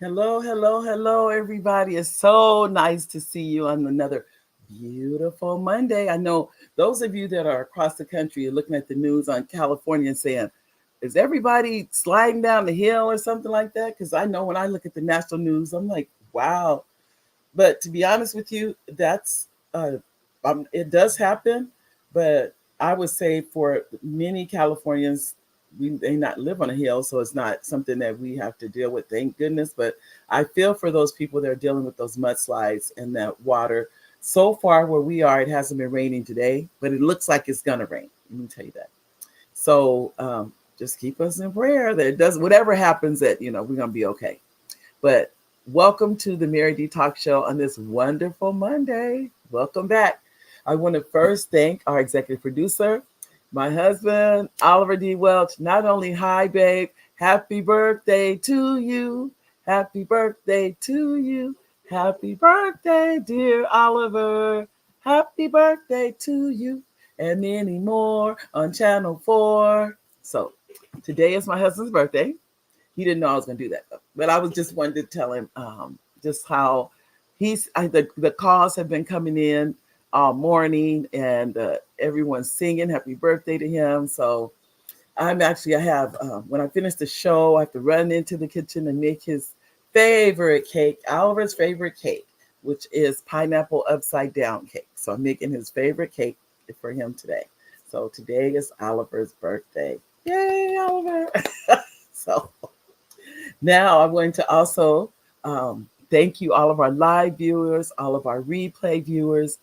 Hello, hello, hello, everybody. It's so nice to see you on another beautiful Monday. I know those of you that are across the country are looking at the news on California and saying, is everybody sliding down the hill or something like that? Because I know when I look at the national news, I'm like, wow. But to be honest with you, that's it does happen. But I would say for many Californians, we may not live on a hill, so it's not something that we have to deal with. Thank goodness. But I feel for those people that are dealing with those mudslides and that water. So far, where we are, it hasn't been raining today, but it looks like it's gonna rain. Let me tell you that. So just keep us in prayer that it does whatever happens that we're gonna be okay. But welcome to the Mary D Talk Show on this wonderful Monday. Welcome back. I want to first thank our executive producer, my husband, Oliver D. Welch. Not only hi, babe, happy birthday to you. Happy birthday to you. Happy birthday, dear Oliver. Happy birthday to you. And many more on Channel 4. So today is my husband's birthday. He didn't know I was going to do that, though. But I was just wanted to tell him just how the calls have been coming in all morning, and everyone's singing happy birthday to him. So I have, when I finish the show, I have to run into the kitchen and make his favorite cake, Oliver's favorite cake, which is pineapple upside down cake. So I'm making his favorite cake for him today. So today is Oliver's birthday. Yay, Oliver. So now I'm going to also thank you, all of our live viewers, all of our replay viewers.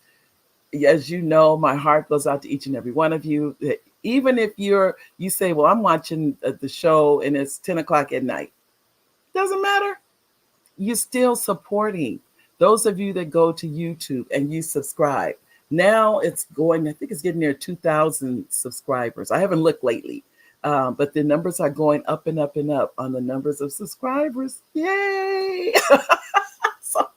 As you know, my heart goes out to each and every one of you. Even if you say, well, I'm watching the show and it's 10 o'clock at night. Doesn't matter. You're still supporting those of you that go to YouTube and you subscribe. Now it's going, I think it's getting near 2,000 subscribers. I haven't looked lately. But the numbers are going up and up and up on the numbers of subscribers. Yay! So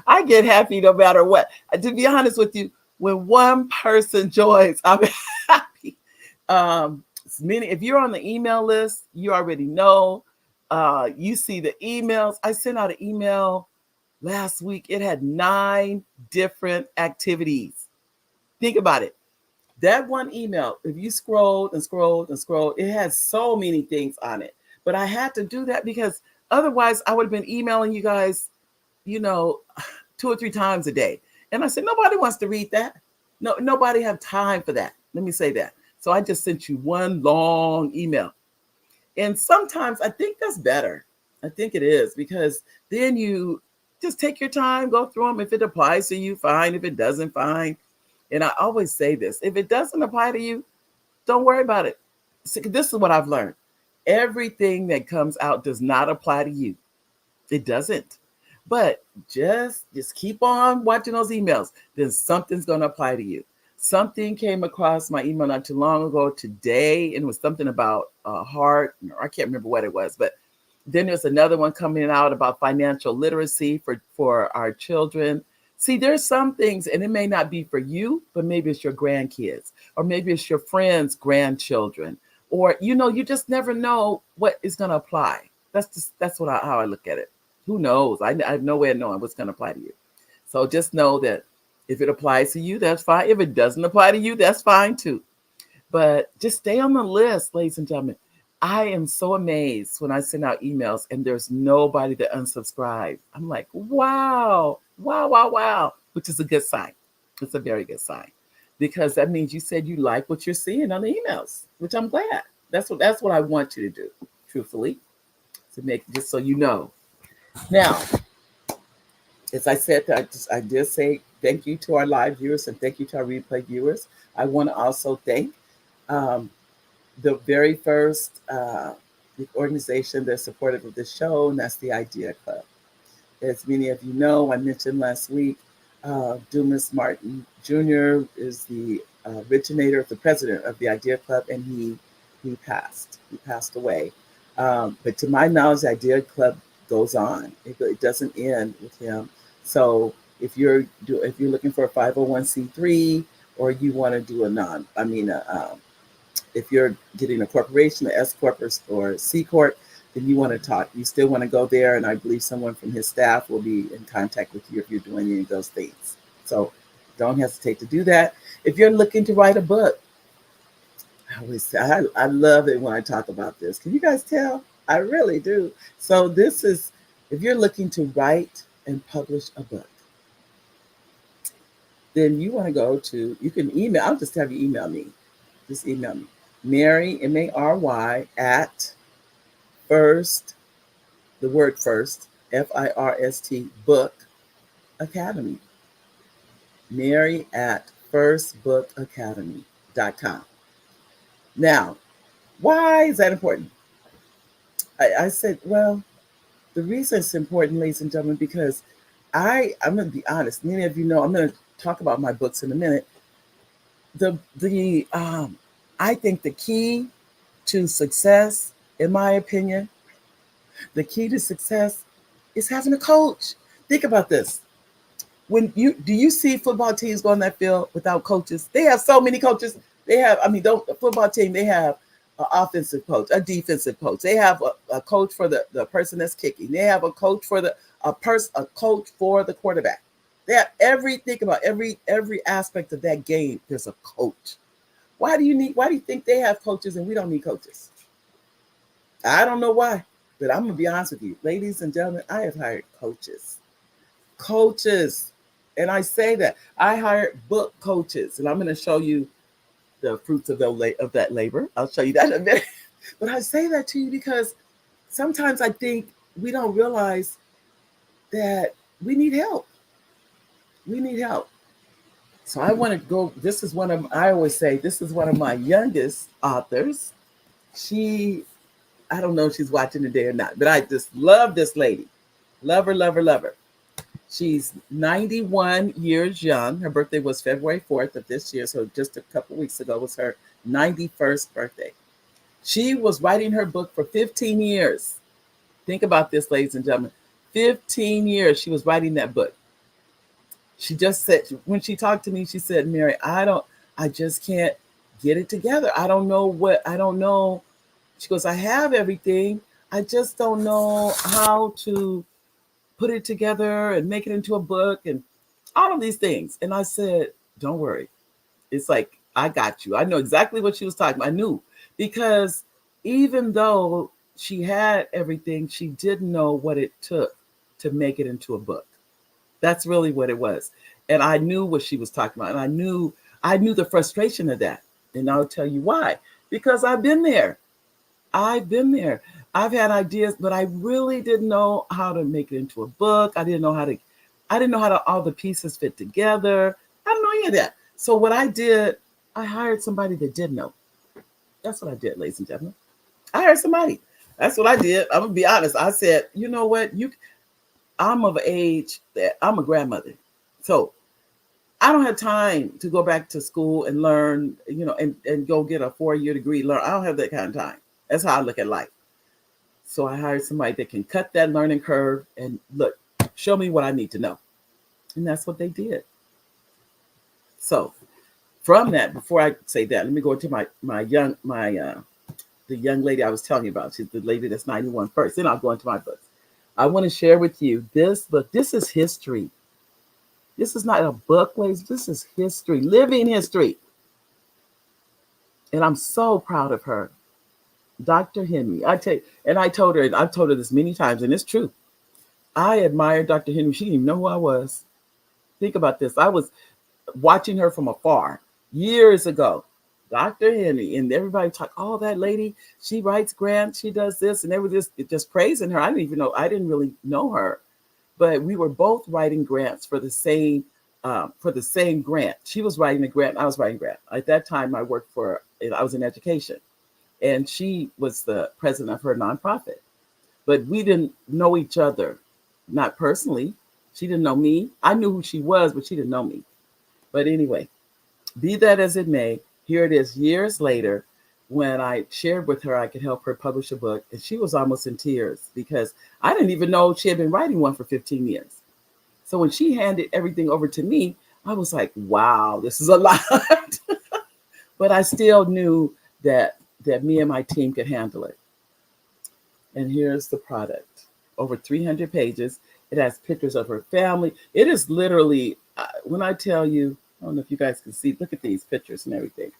I get happy no matter what. To be honest with you, when one person joins, I'm happy. If you're on the email list, you already know. You see the emails. I sent out an email last week. It had 9 different activities. Think about it. That one email, if you scrolled and scrolled and scrolled, it has so many things on it. But I had to do that because otherwise I would have been emailing you guys, you know, 2 or 3 times a day. And I said, nobody wants to read that. No, nobody have time for that. Let me say that. So I just sent you one long email. And sometimes I think that's better. I think it is because then you just take your time, go through them. If it applies to you, fine. If it doesn't, fine. And I always say this, if it doesn't apply to you, don't worry about it. See, this is what I've learned. Everything that comes out does not apply to you. It doesn't. But just keep on watching those emails. Then something's going to apply to you. Something came across my email not too long ago today, and it was something about heart. I can't remember what it was, but then there's another one coming out about financial literacy for our children. See, there's some things, and it may not be for you, but maybe it's your grandkids, or maybe it's your friends' grandchildren, or you just never know what is going to apply. That's how I look at it. Who knows? I have no way of knowing what's going to apply to you. So just know that if it applies to you, that's fine. If it doesn't apply to you, that's fine too. But just stay on the list, ladies and gentlemen. I am so amazed when I send out emails and there's nobody that unsubscribes. I'm like, wow, wow, wow, wow, which is a good sign. It's a very good sign because that means you said you like what you're seeing on the emails, which I'm glad. That's what I want you to do, truthfully, to make just so you know. Now, as I said, I did say thank you to our live viewers and thank you to our replay viewers. I want to also thank um, the very first organization that's supportive of the show, and that's the Idea Club. As many of you know, I mentioned last week, Dumas Martin Jr. is the originator, the president of the Idea Club, and he passed. He passed away. But to my knowledge, the Idea Club goes on. It doesn't end with him. So if you're looking for a 501c3 or you want to do if you're getting a corporation, an S corp or C corp, and you want to talk, you still want to go there, and I believe someone from his staff will be in contact with you if you're doing any of those things. So don't hesitate to do that. If you're looking to write a book, I always say, I love it when I talk about this. Can you guys tell? I really do. So this is, if you're looking to write and publish a book, then you want to go to, you can email, I'll just have you email me. Just email me. Mary, Mary, at first, the word first, FIRST, book academy. Mary at firstbookacademy.com. Now, why is that important? I said, well, the reason it's important, ladies and gentlemen, because I'm going to be honest. Many of you know, I'm going to talk about my books in a minute. I think the key to success, in my opinion, the key to success is having a coach. Think about this. When you see football teams go on that field without coaches? They have so many coaches. They have, I mean, don't the football team, they have an offensive coach, a defensive coach. They have a coach for the person that's kicking. They have a coach for a coach for the quarterback. They have think about every aspect of that game. There's a coach. Why do you think they have coaches and we don't need coaches? I don't know why, but I'm gonna be honest with you, ladies and gentlemen. I have hired coaches, and I say that I hired book coaches, and I'm going to show you the fruits of that labor. I'll show you that in a minute. But I say that to you because sometimes I think we don't realize that we need help. We need help. So I want to go. I always say, this is one of my youngest authors. I don't know if she's watching today or not, but I just love this lady. Love her, love her, love her. She's 91 years young. Her birthday was February 4th of this year. So just a couple weeks ago was her 91st birthday. She was writing her book for 15 years. Think about this, ladies and gentlemen. 15 years she was writing that book. She just said, when she talked to me, she said, Mary, I just can't get it together. I don't know. She goes, I have everything. I just don't know how to put it together and make it into a book and all of these things. And I said, don't worry. It's like, I got you. I know exactly what she was talking about. I knew, because even though she had everything, she didn't know what it took to make it into a book. That's really what it was. And I knew what she was talking about. And I knew the frustration of that. And I'll tell you why. Because I've been there. I've had ideas, but I really didn't know how to make it into a book. I didn't know how to all the pieces fit together. I don't know any of that. So what I did, I hired somebody that did know. That's what I did, ladies and gentlemen. I hired somebody. That's what I did. I'm gonna be honest. I said, you know what? I'm of age that I'm a grandmother. So I don't have time to go back to school and learn, and go get a 4-year degree. I don't have that kind of time. That's how I look at life. So I hired somebody that can cut that learning curve and show me what I need to know. And that's what they did. So from that, before I say that, let me go into the young lady I was telling you about. She's the lady that's 91 first. Then I'll go into my books. I want to share with you this book. This is history. This is not a book, ladies. This is history, living history. And I'm so proud of her. Dr. Henry. I've told her this many times, and it's true. I admired Dr. Henry. She didn't even know who I was. Think about this. I was watching her from afar years ago. Dr. Henry, and everybody talk, oh, that lady, she writes grants, she does this, and they were just praising her. I didn't really know her, but we were both writing grants for the same grant. She was writing a grant, I was writing a grant. At that time, I was in education, and she was the president of her nonprofit. But we didn't know each other, not personally. She didn't know me. I knew who she was, but she didn't know me. But anyway, be that as it may, here it is years later when I shared with her I could help her publish a book. And she was almost in tears because I didn't even know she had been writing one for 15 years. So when she handed everything over to me, I was like, wow, this is a lot. But I still knew that me and my team could handle it. And here's the product. Over 300 pages. It has pictures of her family. It is literally, when I tell you, I don't know if you guys can see, look at these pictures and everything.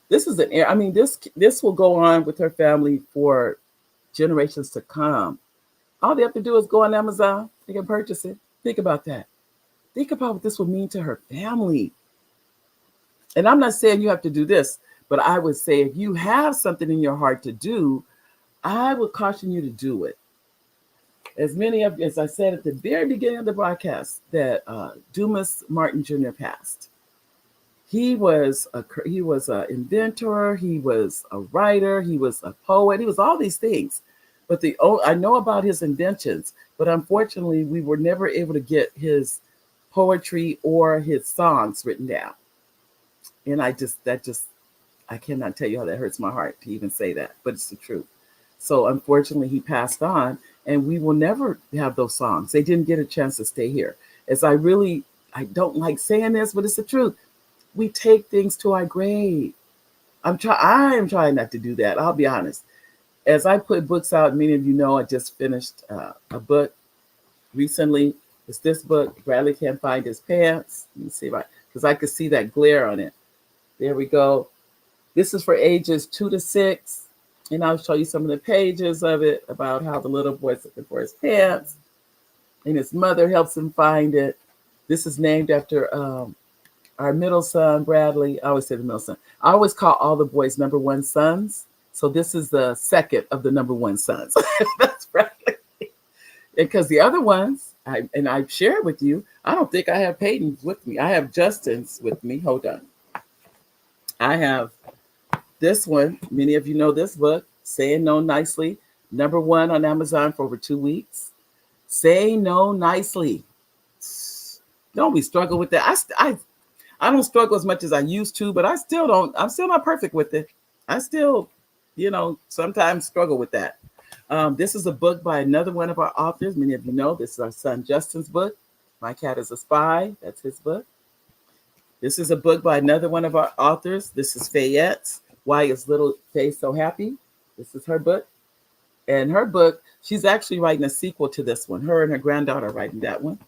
This is I mean, this will go on with her family for generations to come. All they have to do is go on Amazon. They can purchase it. Think about that. Think about what this would mean to her family. And I'm not saying you have to do this, but I would say if you have something in your heart to do, I would caution you to do it. As many of, as I said at the very beginning of the broadcast, that Dumas Martin Jr. passed. He was an inventor. He was a writer. He was a poet. He was all these things. But I know about his inventions, but unfortunately, we were never able to get his poetry or his songs written down. And I cannot tell you how that hurts my heart to even say that, but it's the truth. So unfortunately, he passed on, and we will never have those songs. They didn't get a chance to stay here. I don't like saying this, but it's the truth. We take things to our grave. I am trying not to do that. I'll be honest. As I put books out, many of you know I just finished a book recently. It's this book, Bradley Can't Find His Pants. Let me see if because I could see that glare on it. There we go. This is for ages 2 to 6. And I'll show you some of the pages of it about how the little boy's looking for his pants. And his mother helps him find it. This is named after our middle son, Bradley. I always say the middle son. I always call all the boys number one sons. So this is the second of the number one sons. That's Bradley. Because the other ones, I've shared with you, I don't think I have Peyton's with me. I have Justin's with me. Hold on. I have this one. Many of you know this book, Saying No Nicely. Number one on Amazon for over 2 weeks. Say No Nicely. Don't we struggle with that? I don't struggle as much as I used to, but I'm still not perfect with it. I still, sometimes struggle with that. This is a book by another one of our authors. Many of you know this is our son Justin's book. My Cat is a Spy. That's his book. This is a book by another one of our authors. This is Fayette's Why Is Little Faye So Happy? This is her book. And her book, she's actually writing a sequel to this one. Her and her granddaughter are writing that one.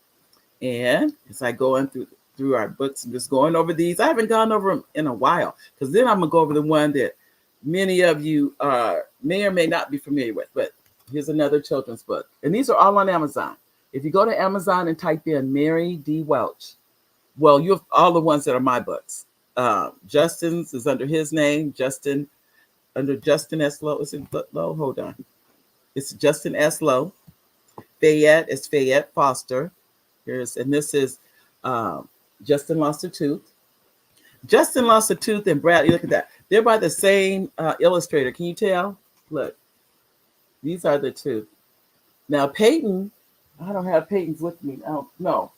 And as I go on through our books, I'm just going over these. I haven't gone over them in a while, because then I'm going to go over the one that many of you may or may not be familiar with. But here's another children's book. And these are all on Amazon. If you go to Amazon and type in Mary D. Welch, well, you have all the ones that are my books. Justin's is under his name, under Justin S. Lowe. Is it Lowe? Hold on. It's Justin S. Lowe. Fayette is Fayette Foster. And this is Justin Lost a Tooth. Justin Lost a Tooth and Bradley, look at that. They're by the same illustrator. Can you tell? Look, these are the two. Now, Peyton, I don't have Peyton's with me. No.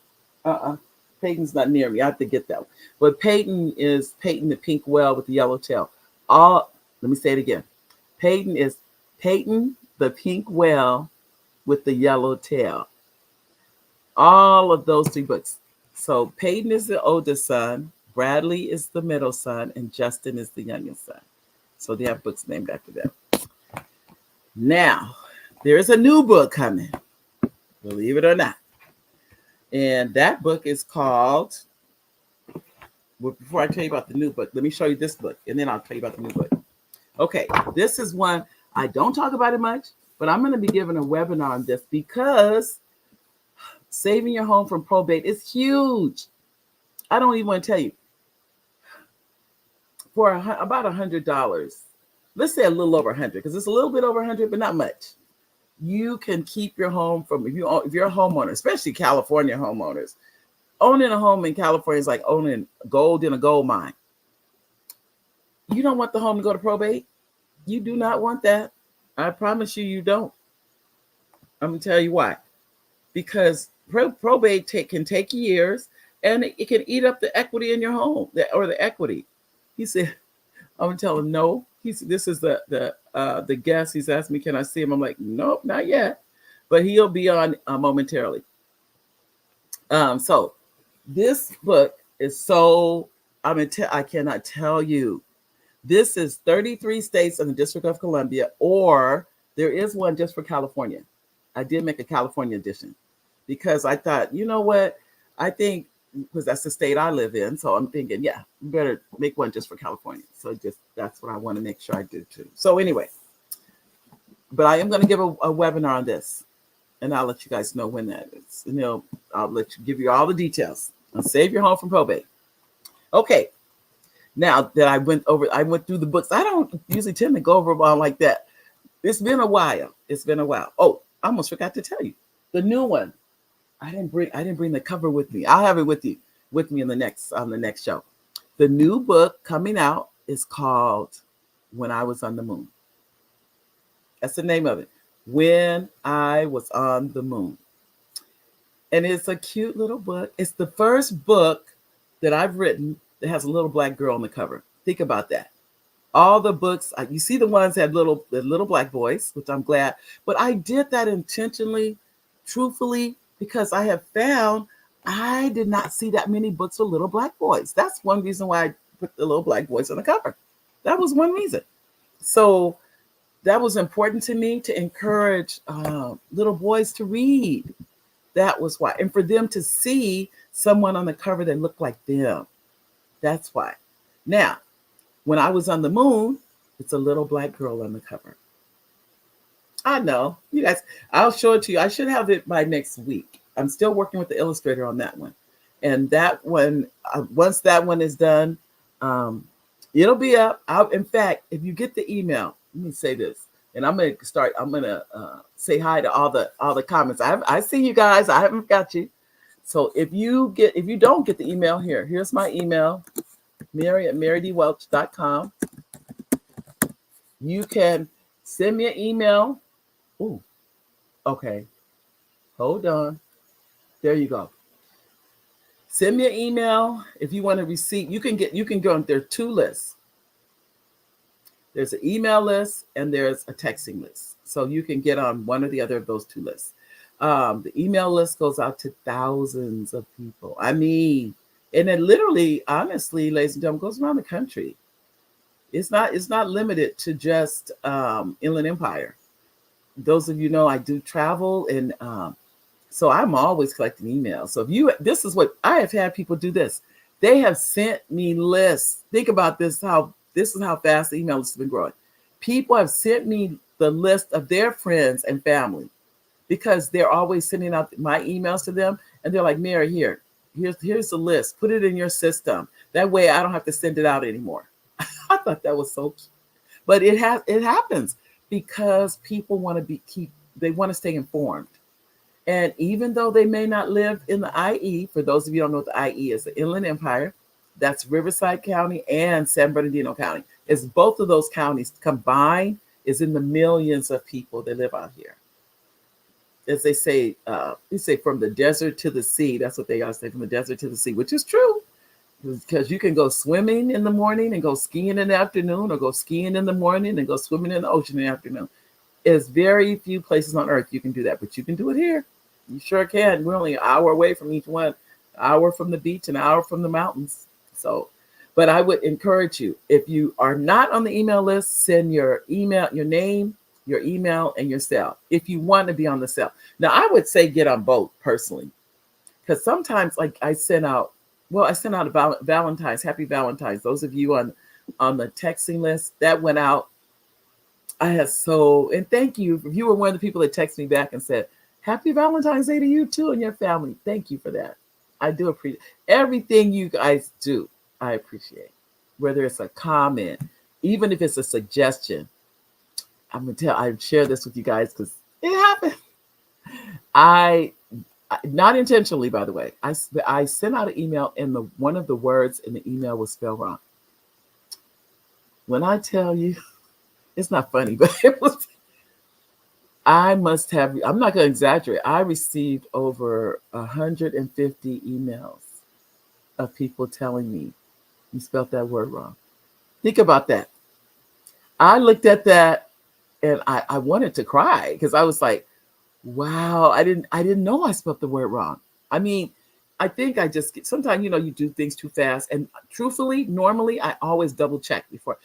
Peyton's not near me. I have to get that one. But Peyton is Peyton the pink whale with the yellow tail. Let me say it again. Peyton is Peyton the pink whale with the yellow tail. All of those 3 books. So Peyton is the oldest son, Bradley is the middle son, and Justin is the youngest son. So they have books named after them. Now, there is a new book coming, believe it or not. And that book is called, well, before I tell you about the new book, let me show you this book, and then I'll tell you about the new book. Okay, this is one, I don't talk about it much, but I'm going to be giving a webinar on this because saving your home from probate is huge. I don't even want to tell you. For about $100, let's say a little over 100, because it's a little bit over 100, but not much. You can keep your home from, if you're a homeowner, especially California homeowners, owning a home in California is like owning gold in a gold mine. You don't want the home to go to probate. You do not want that. I promise you, you don't. I'm going to tell you why. Because probate can take years, and it can eat up the equity in your home, or the equity. He said, I'm going to tell him no. This is the guest. He's asked me, can I see him? I'm like, nope, not yet. But he'll be on momentarily. So this book is so, I cannot tell you. This is 33 states in the District of Columbia, or There is one just for California. I did make a California edition because I thought, you know what? I think because that's the state I live in. So I'm thinking, yeah, we better make one just for California. So just that's what I want to make sure I do too. So anyway, but I am going to give a webinar on this, and I'll let you guys know when that is. And I'll let you give you all the details. I'll save your home from probate. Okay. Now that I went through the books. I don't usually tend to go over them all like that. It's been a while. It's been a while. Oh, I almost forgot to tell you. The new one. I didn't bring the cover with me. I'll have it with me in the next on the next show. The new book coming out is called When I Was on the Moon. That's the name of it. When I Was on the Moon. And it's a cute little book. It's the first book that I've written that has a little black girl on the cover. Think about that. All the books, you see the ones that had little black boys, which I'm glad. But I did that intentionally, truthfully, because I have found I did not see that many books with little black boys. That's one reason why I put the little black boys on the cover. That was one reason. So that was important to me to encourage little boys to read. That was why. And for them to see someone on the cover that looked like them. That's why. Now, when I was on the moon, it's a little black girl on the cover. I know. You guys, I'll show it to you. I should have it by next week. I'm still working with the illustrator on that one. And that one, once that one is done, it'll be up. In fact, if you get the email, let me say this. And I'm going to say hi to all the comments. I see you guys. I haven't got you. So if you don't get the email, here's my email, Mary@marydwelch.com. You can send me an email. Ooh, okay. Hold on. There you go. Send me an email if you want to receive. You can go on. There are two lists. There's an email list and there's a texting list. So you can get on one or the other of those two lists. The email list goes out to thousands of people. I mean, and it literally, honestly, ladies and gentlemen, goes around the country. It's not limited to just Inland Empire. Those of you know I do travel, and so I'm always collecting emails. So this is what I have had people do this. They have sent me lists. Think about this, this is how fast the email list has been growing. People have sent me the list of their friends and family because they're always sending out my emails to them. And they're like, Mary, here's the list. Put it in your system. That way I don't have to send it out anymore. I thought that was so cute. But it happens because people want to stay informed. And even though they may not live in the IE, for those of you who don't know what the IE is, the Inland Empire, that's Riverside County and San Bernardino County. It's both of those counties combined is in the millions of people that live out here. As they say from the desert to the sea. That's what they always say, from the desert to the sea, which is true. Because you can go swimming in the morning and go skiing in the afternoon, or go skiing in the morning and go swimming in the ocean in the afternoon. There's very few places on earth you can do that, but you can do it here. You sure can. We're only an hour away from each one, an hour from the beach, an hour from the mountains. So, but I would encourage you, if you are not on the email list, send your email, your name, your email, and your cell if you want to be on the cell. Now, I would say get on both personally, because sometimes, like I sent out a Valentine's, Happy Valentine's. Those of you on the texting list, that went out. And thank you. You were one of the people that texted me back and said, Happy Valentine's Day to you too and your family. Thank you for that. I do appreciate everything you guys do. I appreciate, whether it's a comment, even if it's a suggestion. I share this with you guys because it happened. I not intentionally, by the way. I sent out an email and one of the words in the email was spelled wrong. When I tell you, it's not funny, but it was. I'm not going to exaggerate. I received over 150 emails of people telling me you spelled that word wrong. Think about that. I looked at that and I wanted to cry because I was like, wow, I didn't know I spelled the word wrong. I mean, I think sometimes, you do things too fast. And truthfully, normally I always double check before.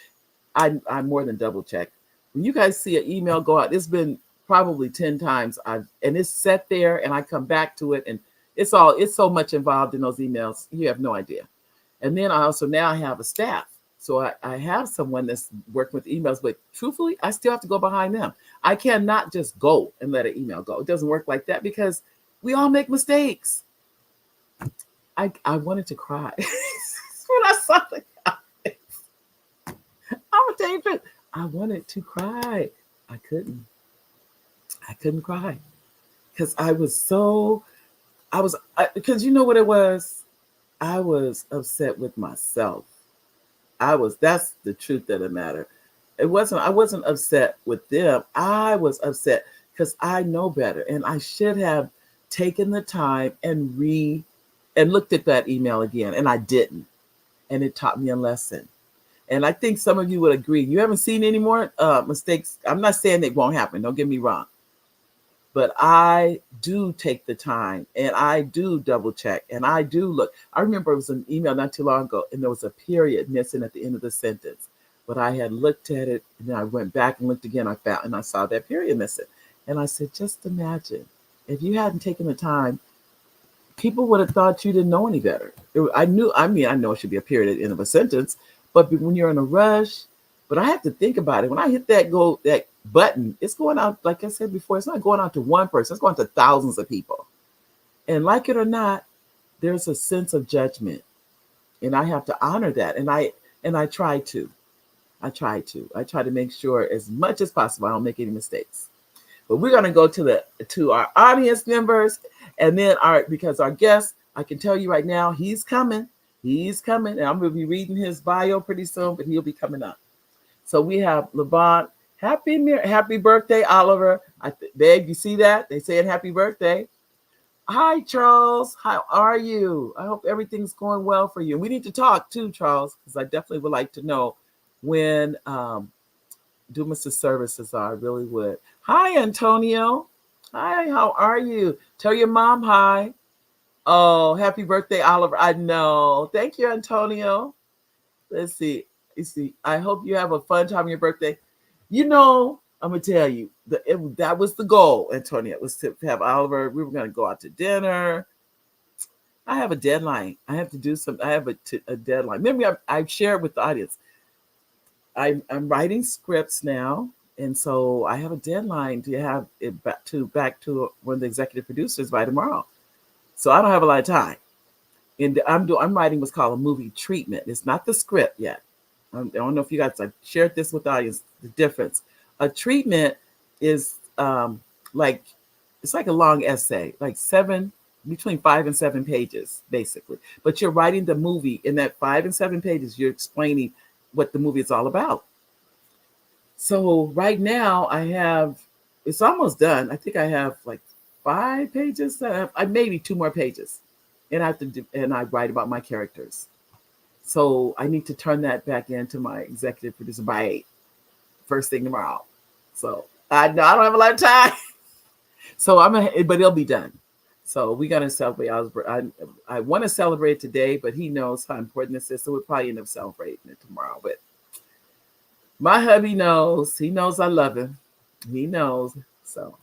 I more than double check. When you guys see an email go out, it's been probably 10 times and it's set there and I come back to it and it's so much involved in those emails. You have no idea. And then I also now have a staff. So I have someone that's working with emails, but truthfully, I still have to go behind them. I cannot just go and let an email go. It doesn't work like that because we all make mistakes. I wanted to cry when I saw the comments. I'm gonna tell you the truth. I wanted to cry. I couldn't. I couldn't cry because because you know what it was? I was upset with myself. That's the truth of the matter. I wasn't upset with them. I was upset because I know better. And I should have taken the time and looked at that email again. And I didn't. And it taught me a lesson. And I think some of you would agree. You haven't seen any more mistakes. I'm not saying they won't happen. Don't get me wrong. But I do take the time and I do double check and I do look. I remember it was an email not too long ago and there was a period missing at the end of the sentence. But I had looked at it and then I went back and looked again. I saw that period missing. And I said, just imagine if you hadn't taken the time, people would have thought you didn't know any better. I know it should be a period at the end of a sentence, but when you're in a rush, but I have to think about it. When I hit that button, it's going out, like I said before, it's not going out to one person, it's going to thousands of people. And like it or not, there's a sense of judgment. And I have to honor that. And I try to. I try to make sure as much as possible I don't make any mistakes. But we're gonna go to our audience members and then because our guest, I can tell you right now, he's coming. He's coming. And I'm gonna be reading his bio pretty soon, but he'll be coming up. So we have Levant. Happy birthday, Oliver. Babe, you see that? They saying happy birthday. Hi, Charles. How are you? I hope everything's going well for you. And we need to talk too, Charles, because I definitely would like to know when Dumas' services are. I really would. Hi, Antonio. Hi, how are you? Tell your mom hi. Oh, happy birthday, Oliver. I know. Thank you, Antonio. Let's see. I hope you have a fun time on your birthday. You know, I'm gonna tell you that was the goal, Antonio. Was to have Oliver. We were gonna go out to dinner. I have a deadline. I have to do some. I have a deadline. Remember, I've shared with the audience. I'm writing scripts now, and so I have a deadline to have it back to one of the executive producers by tomorrow. So I don't have a lot of time. And I'm writing what's called a movie treatment. It's not the script yet. I don't know if you guys, I shared this with the audience, the difference. A treatment is it's like a long essay, like between 5 and 7 pages, basically. But you're writing the movie in that 5 and 7 pages, you're explaining what the movie is all about. So right now it's almost done. I think I have like 5 pages. Maybe 2 more pages. And I write about my characters. So I need to turn that back into my executive producer by 8, first thing tomorrow. So I know I don't have a lot of time. So but it'll be done. So we're gonna celebrate. I want to celebrate today, but he knows how important this is. So we'll probably end up celebrating it tomorrow. But my hubby knows. He knows I love him. He knows. So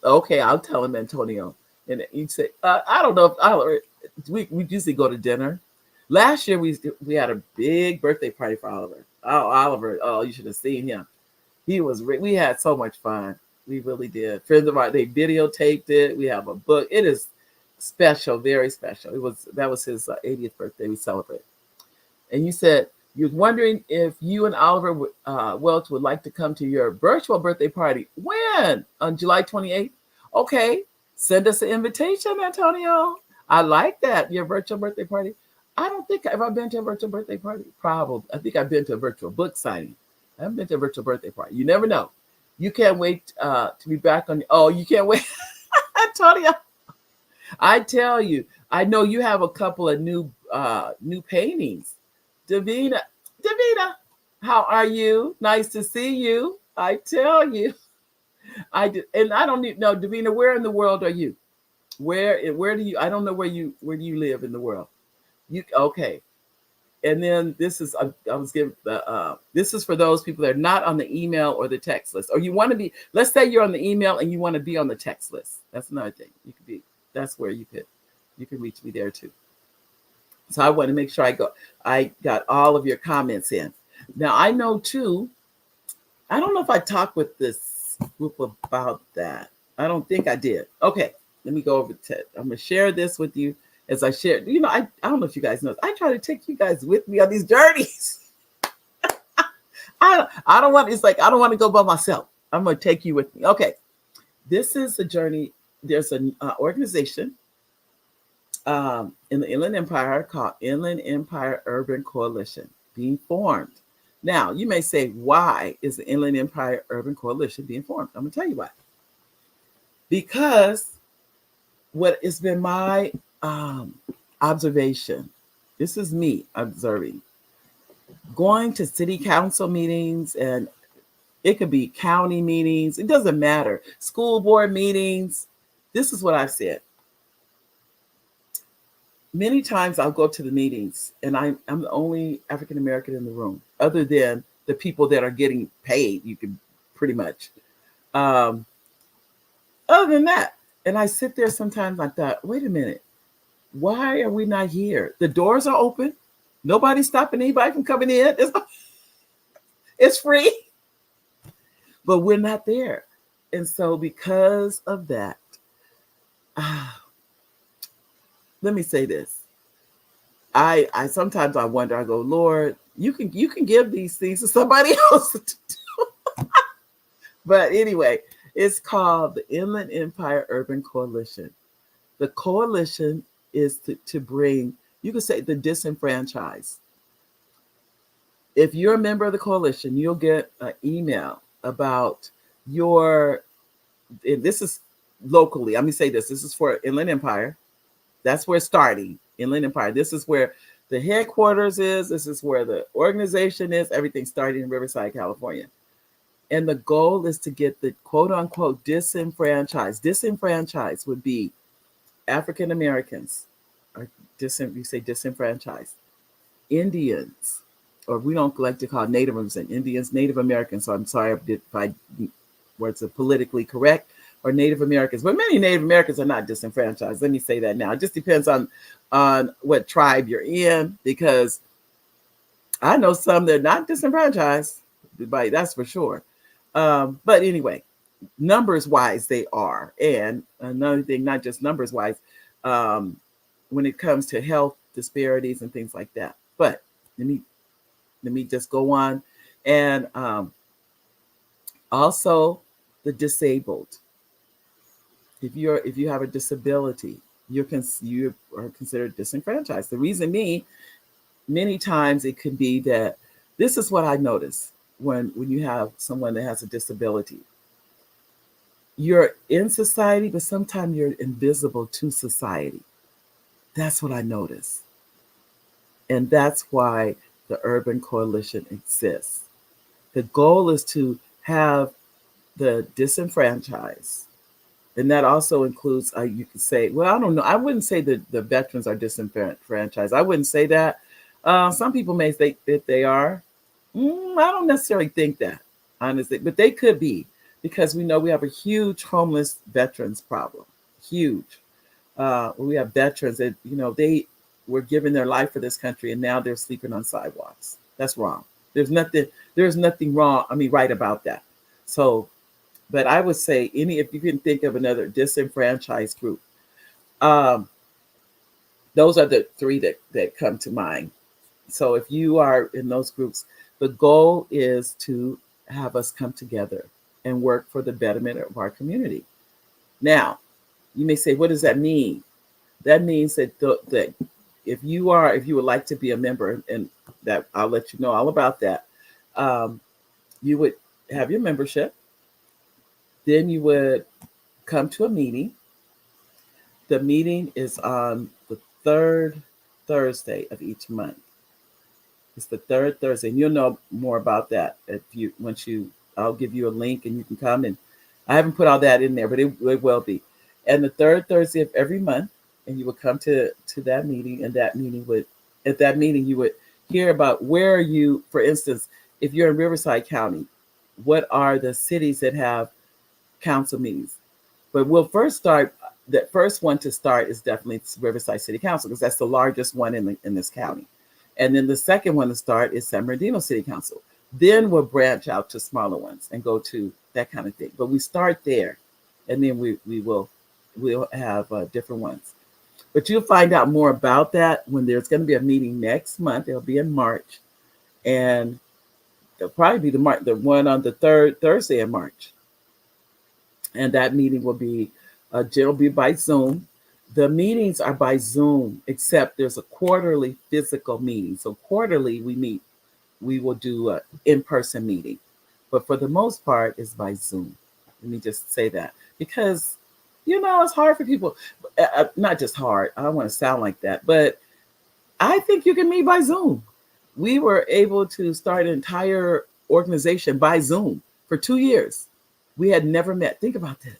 okay, I'll tell him, Antonio. And you say, I don't know if we usually go to dinner. Last year we had a big birthday party for Oliver. Oh, Oliver! Oh, you should have seen him. We had so much fun. We really did. Friends of ours, they videotaped it. We have a book. It is special, very special. That was his 80th birthday. We celebrate. And you said you're wondering if you and Oliver Welch would like to come to your virtual birthday party. When? On July 28th? Okay. Send us an invitation, Antonio. I like that. Your virtual birthday party. I don't think I've been to a virtual birthday party. Probably. I think I've been to a virtual book signing. I haven't been to a virtual birthday party. You never know. You can't wait to be back on. Oh, you can't wait. Antonio, I tell you, I know you have a couple of new paintings. Davina, how are you? Nice to see you. I tell you. And I don't know, Davina, where in the world are you? Where do you? I don't know where do you live in the world. Okay, And then this is I was giving the this is for those people that are not on the email or the text list, or you want to be. Let's say you're on the email and you want to be on the text list. That's another thing. You could be. That's where you can reach me there too. So I want to make sure I got all of your comments in. Now I know too. I don't know if I talked with this group about that. I don't think I did. Okay, let me go over to. I'm gonna share this with you as I shared. I don't know if you guys know. I try to take you guys with me on these journeys. I don't want. It's like I don't want to go by myself. I'm gonna take you with me. Okay, this is a journey. There's an organization in the Inland Empire called Inland Empire Urban Coalition being formed. Now, you may say, why is the Inland Empire Urban Coalition being formed? I'm going to tell you why. Because what has been my observation, this is me observing, going to city council meetings, and it could be county meetings, it doesn't matter, school board meetings. This is what I've said. Many times I'll go to the meetings and I'm the only African American in the room, other than the people that are getting paid. You can pretty much. Other than that, and I sit there sometimes. I thought, wait a minute, why are we not here? The doors are open. Nobody's stopping anybody from coming in. It's free, but we're not there. And so because of that, let me say this. I sometimes I wonder, I go, Lord, you can give these things to somebody else to do. But anyway, it's called the Inland Empire Urban Coalition. The coalition is to bring, you could say, the disenfranchised. If you're a member of the coalition, you'll get an email about this is locally. Let me say this is for Inland Empire. That's where it's starting, Inland Empire. This is where the headquarters is. This is where the organization is. Everything's starting in Riverside, California. And the goal is to get the quote unquote disenfranchised. Disenfranchised would be African Americans, or you say disenfranchised, Indians, or we don't like to call Native Indians, Native Americans. So I'm sorry if I words are politically correct, or Native Americans, but many Native Americans are not disenfranchised. Let me say that now. It just depends on what tribe you're in, because I know some that are not disenfranchised, but that's for sure. But anyway, numbers wise, they are. And another thing, not just numbers wise, when it comes to health disparities and things like that. But let me just go on. And also the disabled. If you have a disability, you are considered disenfranchised. The reason many times it could be that this is what I notice when you have someone that has a disability. You're in society, but sometimes you're invisible to society. That's what I notice. And that's why the Urban Coalition exists. The goal is to have the disenfranchised. And that also includes, you could say, well, I don't know. I wouldn't say that the veterans are disenfranchised. I wouldn't say that. Some people may think that they are. I don't necessarily think that, honestly, but they could be, because we know we have a huge homeless veterans problem. Huge. We have veterans that, they were giving their life for this country, and now they're sleeping on sidewalks. That's wrong. There's nothing wrong, right about that. So, but I would say if you can think of another disenfranchised group, those are the three that come to mind. So if you are in those groups, the goal is to have us come together and work for the betterment of our community. Now, you may say, what does that mean? That means that if you would like to be a member, and that I'll let you know all about that, you would have your membership. Then you would come to a meeting. The meeting is on the third Thursday of each month. It's the third Thursday, and you'll know more about that I'll give you a link and you can come. And I haven't put all that in there, but it will be. And the third Thursday of every month, and you would come to that meeting, and at that meeting hear about where are you, for instance, if you're in Riverside County, what are the cities that have council meetings? But we'll first start, the first one to start is definitely Riverside City Council because that's the largest one in this county. And then the second one to start is San Bernardino City Council. Then we'll branch out to smaller ones and go to that kind of thing. But we start there, and then we'll have different ones. But you'll find out more about that when there's going to be a meeting next month. It'll be in March, and it'll probably be the one on the third Thursday in March. And that meeting will be it'll be by Zoom. The meetings are by Zoom, except there's a quarterly physical meeting. So quarterly we meet, we will do an in-person meeting. But for the most part, it's by Zoom. Let me just say that because, it's hard for people. Not just hard. I don't want to sound like that, but I think you can meet by Zoom. We were able to start an entire organization by Zoom for 2 years. We had never met. Think about this.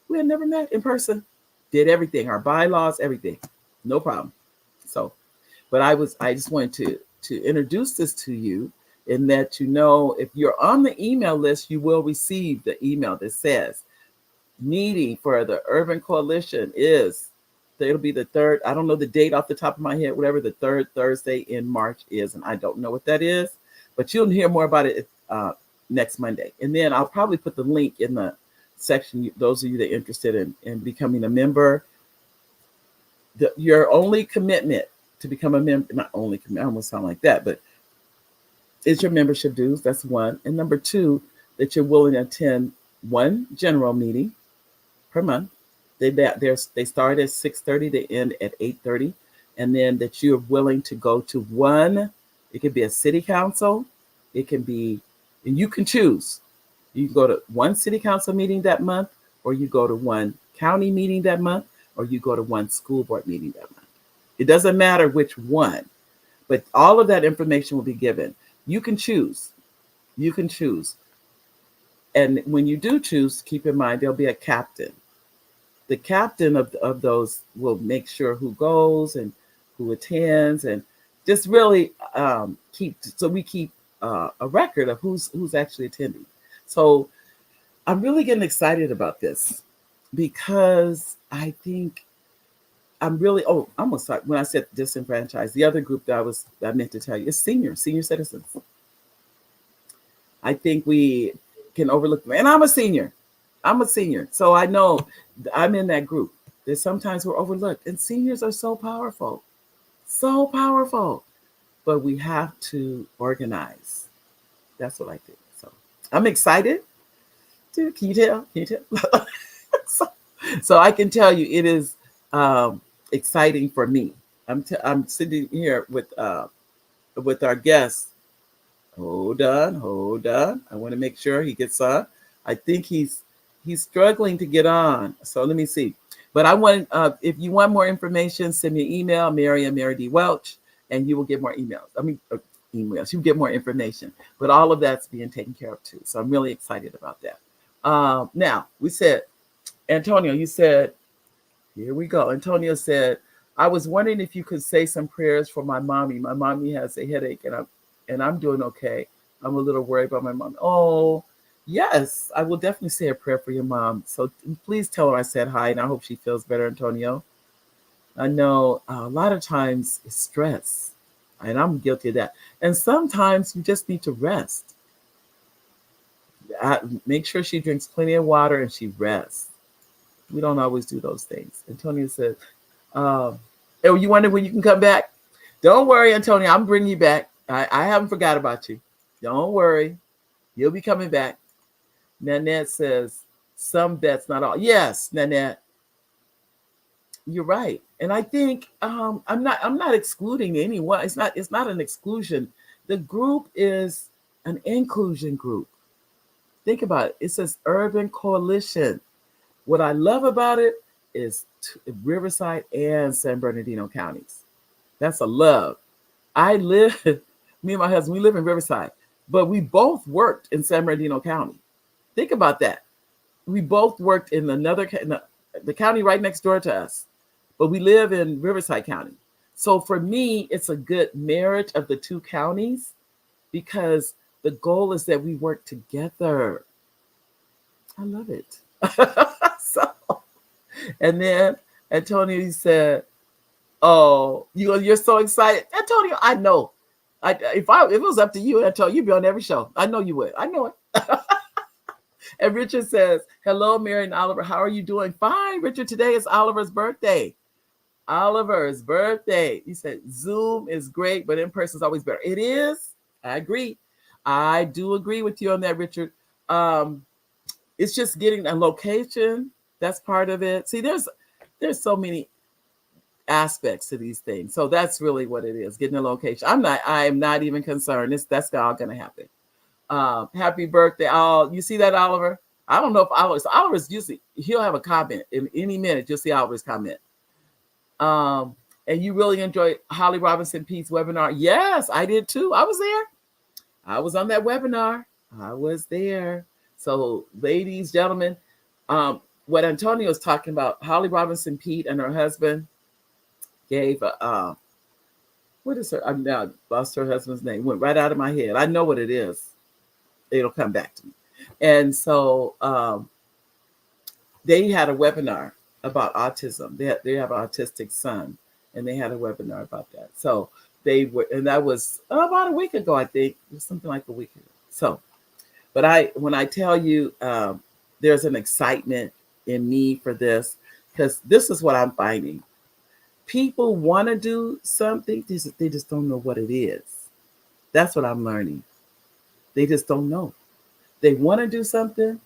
We had never met in person. Did everything, our bylaws, everything. No problem. So, but I just wanted to introduce this to you and let you know if you're on the email list, you will receive the email that says meeting for the Urban Coalition it'll be the third. I don't know the date off the top of my head, whatever the third Thursday in March is. And I don't know what that is, but you'll hear more about it next Monday. And then I'll probably put the link in the section. Those of you that are interested in becoming a member, your only commitment to become a member, not only commitment, I almost sound like that, but it's your membership dues. That's one. And number two, that you're willing to attend one general meeting per month. They start at 6:30, they end at 8:30. And then that you're willing to go to one, it could be a city council, it can be, and you can choose. You can go to one city council meeting that month, or you go to one county meeting that month, or you go to one school board meeting that month. It doesn't matter which one, but all of that information will be given. You can choose. You can choose. And when you do choose, keep in mind there'll be a captain. The captain of those will make sure who goes and who attends, and just really we keep a record of who's actually attending. So I'm really getting excited about this because I think I'm really, I'm almost sorry, when I said disenfranchised, the other group that I meant to tell you is senior citizens. I think we can overlook them. And I'm a senior. So I know I'm in that group. That sometimes we're overlooked. And seniors are so powerful. So powerful. But we have to organize. That's what I think. So I'm excited. Can you tell? So I can tell you it is exciting for me. I'm sitting here with our guest. Hold on. I want to make sure he gets on. I think he's struggling to get on. So let me see. But I want, if you want more information, send me an email, Mary D. Welch, and you will get more emails. Emails. You get more information. But all of that's being taken care of too. So I'm really excited about that. Now, we said, Antonio, you said, here we go. Antonio said, I was wondering if you could say some prayers for my mommy. My mommy has a headache, and I'm doing okay. I'm a little worried about my mom. Oh, yes, I will definitely say a prayer for your mom. So please tell her I said hi, and I hope she feels better, Antonio. I know a lot of times it's stress, and I'm guilty of that. And sometimes you just need to rest. Make sure she drinks plenty of water and she rests. We don't always do those things. Antonio said, oh, you wonder when you can come back? Don't worry, Antonio. I'm bringing you back. I haven't forgot about you. Don't worry. You'll be coming back. Nanette says, some vets, not all. Yes, Nanette. You're right. And I think I'm not excluding anyone. It's not an exclusion. The group is an inclusion group. Think about it. It says Urban Coalition. What I love about it is Riverside and San Bernardino counties. That's a love. Me and my husband, we live in Riverside, but we both worked in San Bernardino County. Think about that. We both worked in the county right next door to us, but we live in Riverside County. So for me, it's a good marriage of the two counties because the goal is that we work together. I love it. So, and then Antonio said, "Oh, you're so excited, Antonio. I know. If it was up to you, Antonio, you'd be on every show. I know you would. I know it." And Richard says, "Hello, Mary and Oliver. How are you doing?" Fine, Richard. Today is Oliver's birthday. Oliver's birthday. He said, "Zoom is great, but in person is always better." It is. I agree. I do agree with you on that, Richard. Um, it's just getting a location. That's part of it. See, there's so many aspects to these things. So that's really what it is, getting a location. I'm not even concerned. That's all gonna happen. Happy birthday. Oh, you see that, Oliver? I don't know if Oliver's usually he'll have a comment in any minute. You'll see Oliver's comment. Um, and you really enjoyed Holly Robinson Pete's webinar. Yes, I did too. I was there. I was on that webinar. I was there. So, ladies, gentlemen, what Antonio was talking about, Holly Robinson Pete and her husband gave a what is her? I'm now lost her husband's name. Went right out of my head. I know what it is. It'll come back to me. And so they had a webinar about autism. They have an autistic son, and they had a webinar about that. So they were, and that was about a week ago, I think, it was something like a week ago. So, but when I tell you, there's an excitement in me for this because this is what I'm finding. People want to do something, they just don't know what it is. That's what I'm learning. They just don't know. They want to do something,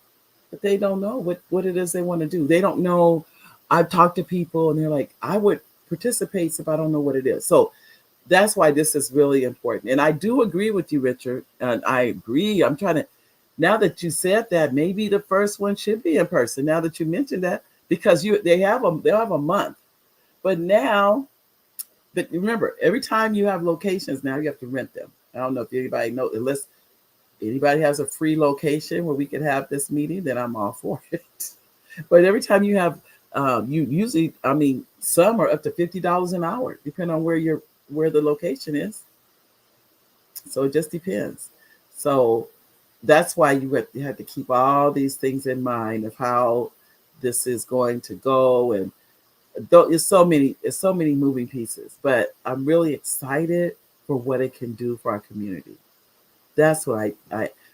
but they don't know what it is they want to do. They don't know. I've talked to people and they're like, I would participate if I don't know what it is. So that's why this is really important. And I do agree with you, Richard. And I agree. I'm trying to, now that you said that, maybe the first one should be in person. Now that you mentioned that, because they'll have a month. But now, but remember, every time you have locations, now you have to rent them. I don't know if anybody knows, unless anybody has a free location where we can have this meeting, then I'm all for it. But every time you have, you usually, I mean, some are up to $50 an hour, depending on where the location is. So it just depends. So that's why you have to keep all these things in mind of how this is going to go, and it's so many moving pieces. But I'm really excited for what it can do for our community. That's what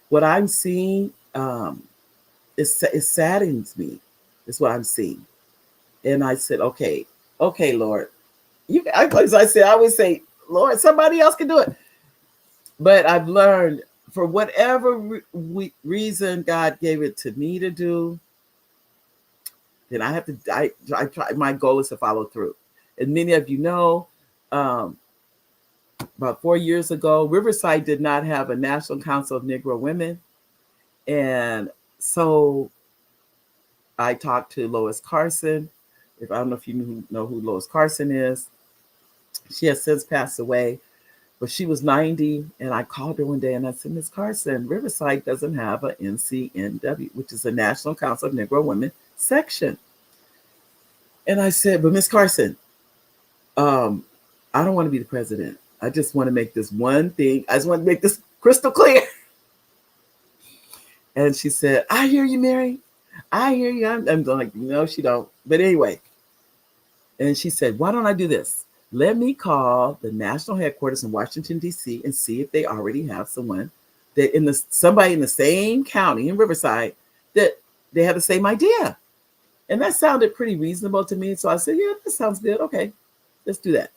what I'm seeing. It saddens me. Is what I'm seeing, and I said, okay, Lord, as I said, I always say, Lord, somebody else can do it. But I've learned, for whatever reason God gave it to me to do, then I have to. I try. My goal is to follow through, and many of you know. About 4 years ago, Riverside did not have a National Council of Negro Women. And so I talked to Lois Carson. I don't know if you know who Lois Carson is. She has since passed away, but she was 90. And I called her one day and I said, Miss Carson, Riverside doesn't have a NCNW, which is the National Council of Negro Women section. And I said, but Miss Carson, I don't want to be the president. I just want to make this one thing. I just want to make this crystal clear. And she said, I hear you, Mary. I hear you. I'm like, no, she don't. But anyway. And she said, why don't I do this? Let me call the national headquarters in Washington, D.C. and see if they already have someone that somebody in the same county in Riverside that they have the same idea. And that sounded pretty reasonable to me. So I said, yeah, that sounds good. Okay, let's do that.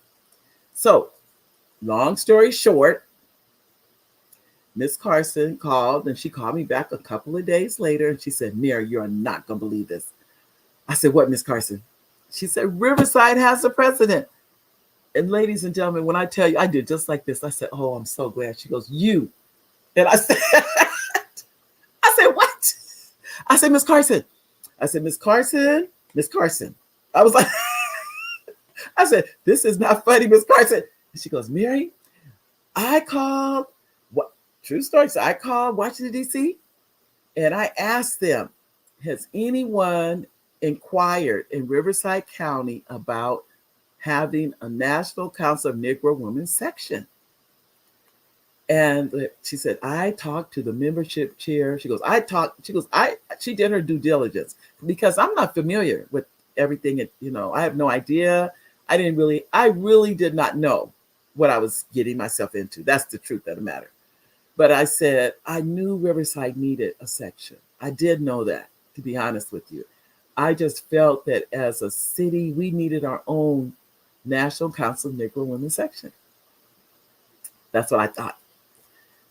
So long story short, Miss Carson called, and she called me back a couple of days later, and she said, Mary, you're not going to believe this. I said, what, Miss Carson? She said, Riverside has a president. And ladies and gentlemen, when I tell you, I did just like this. I said, oh, I'm so glad. She goes, you. And I said, what? I said, Miss Carson. I said, Miss Carson. I was like, I said, this is not funny, Miss Carson. And she goes, Mary, I called, true story. So I called Washington, D.C. and I asked them, has anyone inquired in Riverside County about having a National Council of Negro Women section. And she said, I talked to the membership chair. She did her due diligence because I'm not familiar with everything. I have no idea. I really did not know what I was getting myself into. That's the truth of the matter. But I said, I knew Riverside needed a section. I did know that, to be honest with you. I just felt that as a city, we needed our own National Council of Negro Women section. That's what I thought.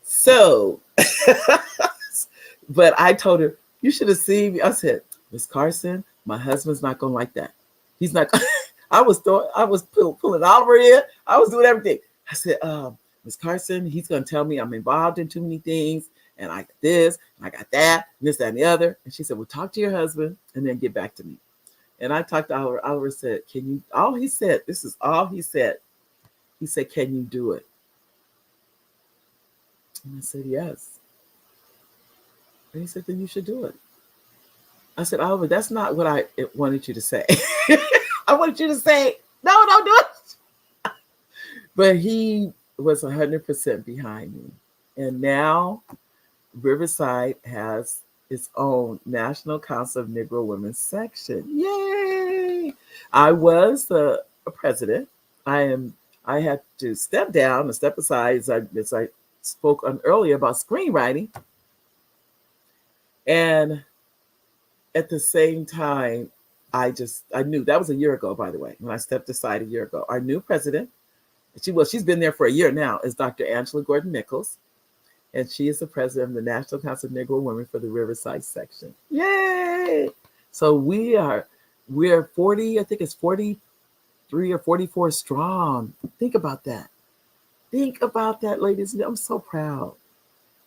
So, but I told her, you should have seen me. I said, Miss Carson, my husband's not going to like that. He's not. I was pulling Oliver in. I was doing everything. I said, Miss Carson, he's going to tell me I'm involved in too many things. And I got this, and I got that, and this, that, and the other. And she said, well, talk to your husband and then get back to me. And I talked to Oliver. Oliver said, this is all he said. He said, can you do it? And I said, yes. And he said, then you should do it. I said, Oliver, that's not what I wanted you to say. I wanted you to say, no, don't do it. But he was 100% behind me. And now Riverside has its own National Council of Negro Women section. Yay! I was a president. I had to step down and step aside as I spoke on earlier about screenwriting. And at the same time, I knew that was a year ago, by the way, when I stepped aside a year ago. Our new president, she's been there for a year now, is Dr. Angela Gordon Nichols. And she is the president of the National Council of Negro Women for the Riverside section. Yay! So we're 40, I think it's 43 or 44 strong. Think about that. Think about that, ladies. I'm so proud.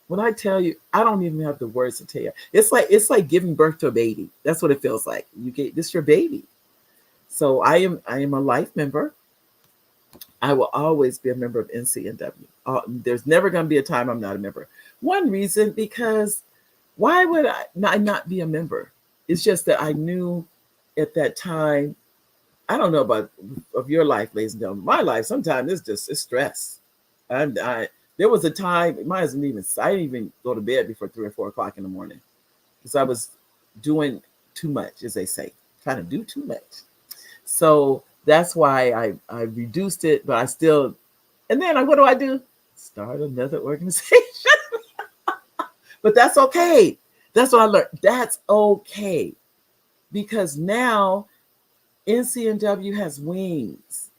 When I tell you, I don't even have the words to tell you. It's like giving birth to a baby. That's what it feels like. This your baby. So I am a life member. I will always be a member of NCNW. There's never going to be a time I'm not a member. One reason, because why would I not be a member? It's just that I knew at that time, I don't know about of your life, ladies and gentlemen. My life, sometimes it's stress. There was a time, I didn't even go to bed before 3 or 4 o'clock in the morning because I was doing too much, as they say, trying to do too much. So that's why I reduced it, but I still, and then what do? Start another organization. But that's okay. That's what I learned. That's okay. Because now NCNW has wings.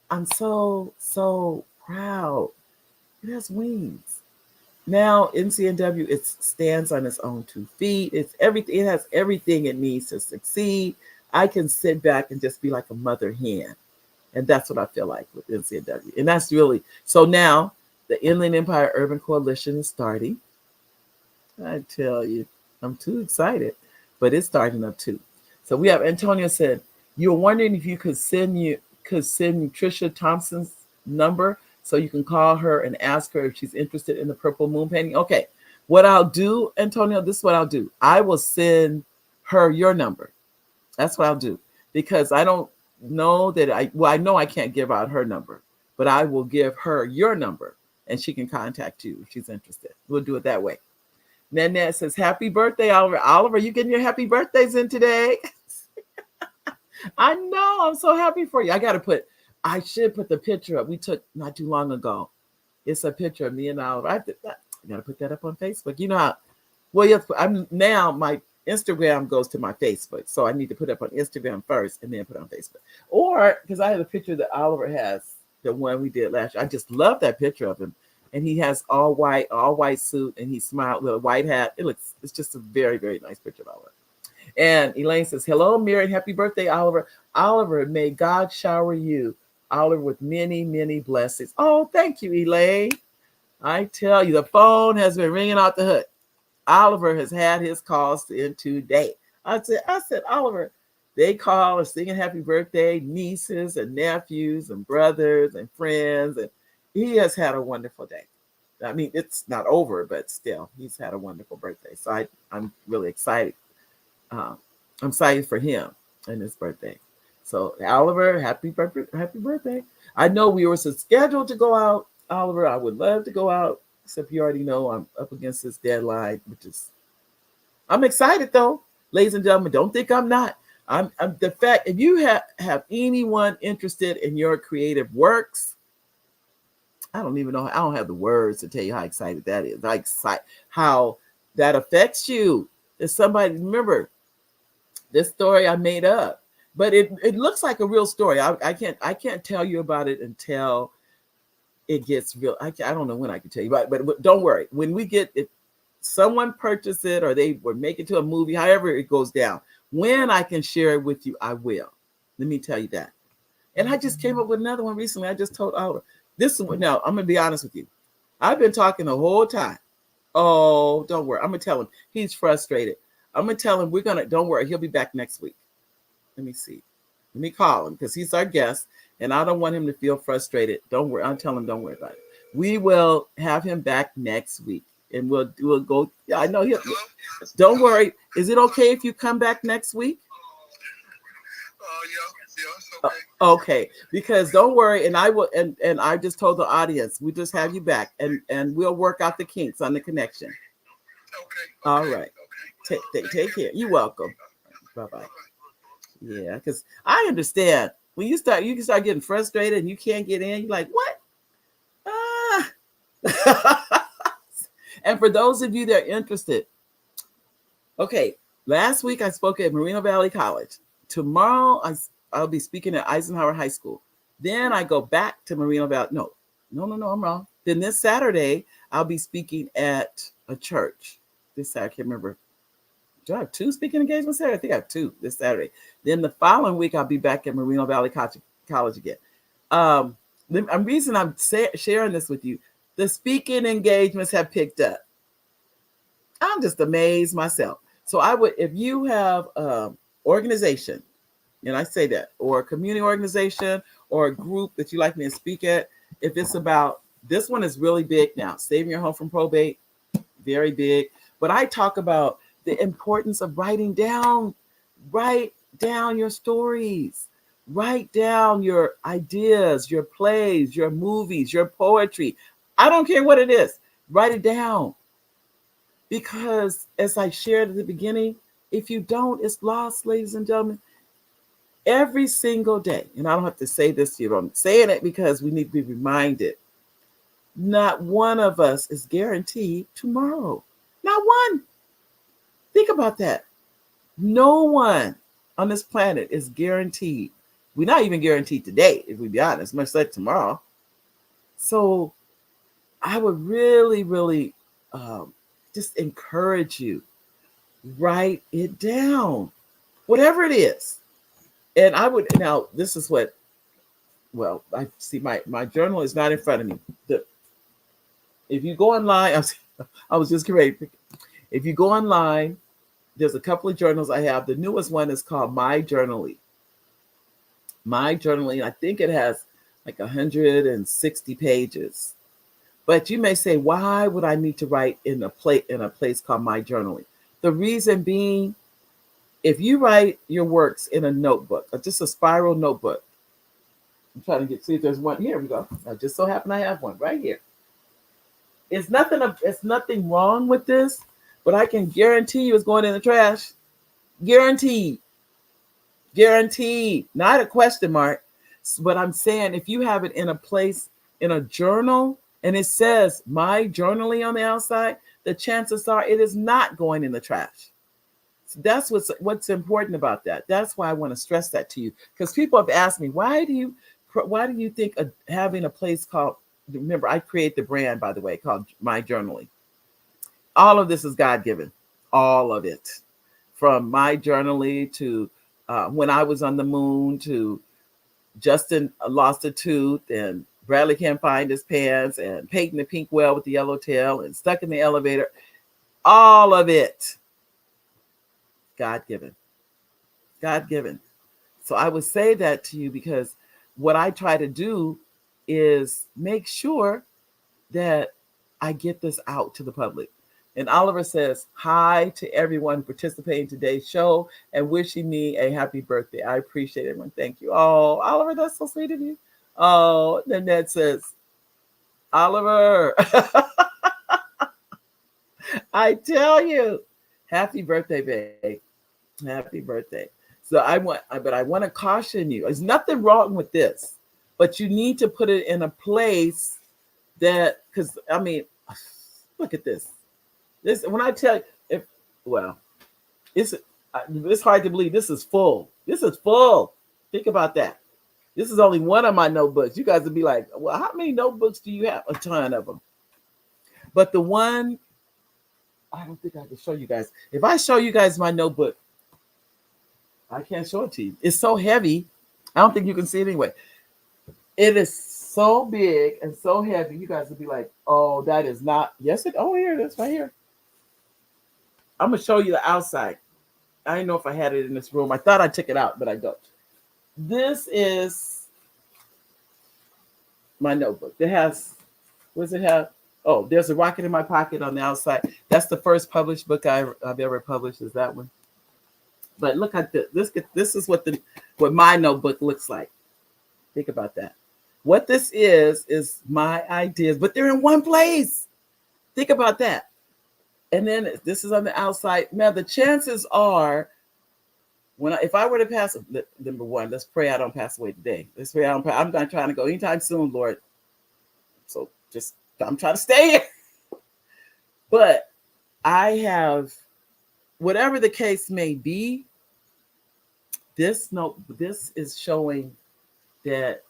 I'm so, so proud. It has wings. Now NCNW, it stands on its own 2 feet. It's everything. It has everything it needs to succeed. I can sit back and just be like a mother hen. And that's what I feel like with NCNW. And that's really, so now the Inland Empire Urban Coalition is starting. I tell you, I'm too excited, but it's starting up too. So we have, Antonio said, you're wondering if you could send Trisha Thompson's number so you can call her and ask her if she's interested in the Purple Moon painting. Okay, what I'll do, Antonio, this is what I'll do. I will send her your number. That's what I'll do, because I don't know that I know I can't give out her number, but I will give her your number and she can contact you if she's interested. We'll do it that way. Nanette says, happy birthday, Oliver. Oliver, you getting your happy birthdays in today? I know. I'm so happy for you. I should put the picture up we took not too long ago. It's a picture of me and Oliver. I got to put that up on Facebook. You know how, well, yes, now my Instagram goes to my Facebook. So I need to put it up on Instagram first and then put it on Facebook. Or, because I have a picture that Oliver has, the one we did last year. I just love that picture of him. And he has all white suit, and he smiled with a white hat. It's just a very, very nice picture of Oliver. And Elaine says, hello, Mary, and happy birthday, Oliver. Oliver, may God shower you, Oliver, with many, many blessings. Oh, thank you, Elaine. I tell you, the phone has been ringing out the hook. Oliver has had his calls in today. I said, Oliver, they call and singing happy birthday, nieces and nephews and brothers and friends, and he has had a wonderful day. I mean, it's not over, but still, he's had a wonderful birthday. So I'm really excited. I'm excited for him and his birthday. So Oliver, happy birthday. I know we were scheduled to go out, Oliver. I would love to go out, except you already know I'm up against this deadline, which is I'm excited though, ladies and gentlemen. Don't think I'm not. I'm the fact if you have anyone interested in your creative works, I don't even know. I don't have the words to tell you how excited that is. How that affects you. There's somebody. Remember this story I made up, but it looks like a real story. I can't tell you about it until it gets real. I don't know when I can tell you about it, but don't worry. When we get it, someone purchased it or they would make it to a movie, however it goes down. When I can share it with you, I will. Let me tell you that. And I just came up with another one recently. I just told Oliver. This one now, I'm gonna be honest with you. I've been talking the whole time. Oh, don't worry. I'm gonna tell him he's frustrated. I'm gonna tell him don't worry, he'll be back next week. Let me see. Let me call him because he's our guest and I don't want him to feel frustrated. Don't worry. I'll tell him don't worry about it. We will have him back next week and we'll go. Yeah, I know he'll. Don't worry. Is it okay if you come back next week? Yeah, it's okay. Okay, because don't worry, and I will, and I just told the audience we just have you back, and we'll work out the kinks on the connection. Okay. All right. Take care. You're welcome. Bye bye. Yeah, because I understand when you can start getting frustrated and you can't get in. You're like, what? Ah. And for those of you that are interested, okay, last week I spoke at Moreno Valley College. Tomorrow I'll be speaking at Eisenhower High School. Then I go back to Moreno Valley. No, I'm wrong. Then this Saturday I'll be speaking at a church. This Saturday, I can't remember. Do I have 2 speaking engagements Saturday? I think I have 2 this Saturday. Then the following week I'll be back at Moreno Valley College again. The reason I'm sharing this with you, the speaking engagements have picked up. I'm just amazed myself. So I would, if you have organization, and I say that, or a community organization or a group that you like me to speak at, if it's about, this one is really big now, saving your home from probate, very big. But I talk about the importance of write down your stories, write down your ideas, your plays, your movies, your poetry. I don't care what it is, write it down. Because as I shared at the beginning, if you don't, it's lost, ladies and gentlemen. Every single day, and I don't have to say this to you, I'm saying it because we need to be reminded, not one of us is guaranteed tomorrow. Not one. Think about that. No one on this planet is guaranteed. We're not even guaranteed today, if we be honest, much like tomorrow. So I would really, really just encourage you, write it down, whatever it is. And I would, now this is what, well, I see my journal is not in front of me. If you go online, I was just great. If you go online, there's a couple of journals I have. The newest one is called My Journaling. My Journaling, I think it has like 160 pages. But you may say, why would I need to write in a place called My Journaling? The reason being, if you write your works in a notebook, or just a spiral notebook, I'm trying to see if there's one. Here we go. I just so happen I have one right here. It's nothing wrong with this, but I can guarantee you it's going in the trash. Guaranteed. Guaranteed. Not a question mark. But I'm saying if you have it in a place, in a journal, and it says My Journaling on the outside, the chances are it is not going in the trash. So that's what's important about that. That's why I want to stress that to you, because people have asked me, why do you think having a place called, remember, I create the brand, by the way, called My Journaling. All of this is God-given. All of it. From My Journaling to When I Was on the Moon, to Justin lost a tooth, and Bradley can't find his pants, and Peyton the pink whale with the yellow tail, and Stuck in the Elevator. All of it. God-given. God-given. So I would say that to you because what I try to do is make sure that I get this out to the public. And Oliver says, hi to everyone participating in today's show and wishing me a happy birthday. I appreciate everyone. Thank you. Oh, Oliver, that's so sweet of you. Oh, Nanette says, Oliver, I tell you, happy birthday, babe. Happy birthday. So but I want to caution you. There's nothing wrong with this, but you need to put it in a place that, because I mean, look at this. This when I tell you, if well, it's it's hard to believe. This is full. This is full. Think about that. This is only one of my notebooks. You guys would be like, well, how many notebooks do you have? A ton of them. But the one, I don't think I can show you guys. If I show you guys my notebook, I can't show it to you. It's so heavy. I don't think you can see it anyway. It is so big and so heavy. You guys would be like, oh, that is not. Yes, oh, here it is right here. I'm going to show you the outside. I didn't know if I had it in this room. I thought I took it out, but I don't. This is my notebook. It has, what does it have? Oh, there's a rocket in my pocket on the outside. That's the first published book I've ever published, is that one. But look at this. This is what my notebook looks like. Think about that. What this is my ideas, but they're in one place. Think about that. And then this is on the outside. Now the chances are, if I were to pass, number one, let's pray I don't pass away today. Let's pray I don't. I'm not trying to go anytime soon, Lord. So I'm trying to stay here. But I have, whatever the case may be, this is showing that